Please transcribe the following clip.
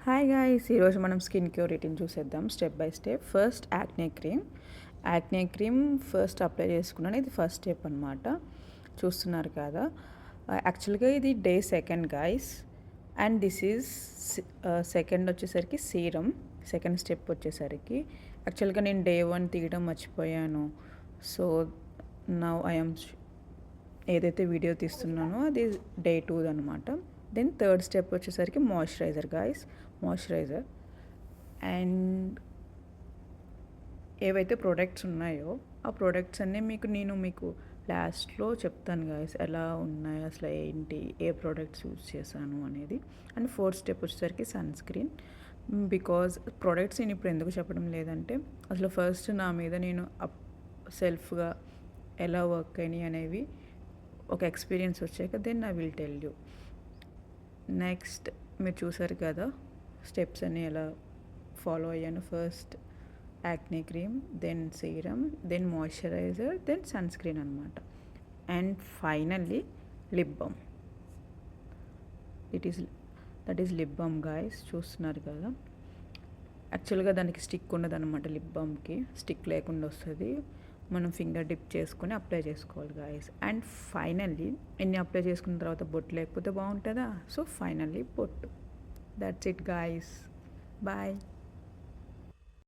Hi guys, ఈరోజు మనం skin care routine చూసేద్దాం step by step. First acne cream first apply చేసుకున్నాను. ఇది ఫస్ట్ స్టెప్ అనమాట. చూస్తున్నారు కదా, యాక్చువల్గా ఇది day second guys. And this is second వచ్చేసరికి సీరం. సెకండ్ స్టెప్ వచ్చేసరికి యాక్చువల్గా నేను డే 1 తీయడం మర్చిపోయాను. సో నౌ ఐఎమ్ ఏదైతే వీడియో తీస్తున్నానో అది డే 2 అనమాట. దెన్ థర్డ్ స్టెప్ వచ్చేసరికి మాయిశ్చరైజర్ గాయస్, మాయిశ్చరైజర్. అండ్ ఏవైతే ప్రోడక్ట్స్ ఉన్నాయో ఆ ప్రోడక్ట్స్ అన్నీ మీకు లాస్ట్లో చెప్తాను గాయస్, ఎలా ఉన్నాయి అసలు, ఏంటి, ఏ ప్రోడక్ట్స్ యూజ్ చేశాను అనేది. అండ్ ఫోర్త్ స్టెప్ వచ్చేసరికి సన్ స్క్రీన్. బికాజ్ ప్రోడక్ట్స్ నేను ఇప్పుడు ఎందుకు చెప్పడం లేదంటే, అసలు ఫస్ట్ నా మీద నేను సెల్ఫ్గా ఎలా వర్క్ అయినాయి అనేవి ఒక ఎక్స్పీరియన్స్ వచ్చాక then I will tell you. Next మీరు చూసారు కదా స్టెప్స్ అన్నీ ఎలా ఫాలో అయ్యాను. First acne cream, then serum, then moisturizer, then sunscreen అనమాట. And finally lip balm. That is lip balm guys. చూస్తున్నారు కదా, యాక్చువల్గా దానికి స్టిక్ ఉండదు అనమాట. లిప్ బామ్కి స్టిక్ లేకుండా వస్తుంది. మనం ఫింగర్ డిప్ చేసుకొని అప్లై చేసుకోవాలి గాయస్. అండ్ ఫైనల్లీ ఎన్ని అప్లై చేసుకున్న తర్వాత బొట్టు లేకపోతే బాగుంటుందా? సో ఫైనల్లీ బొట్టు. That's it guys. బాయ్.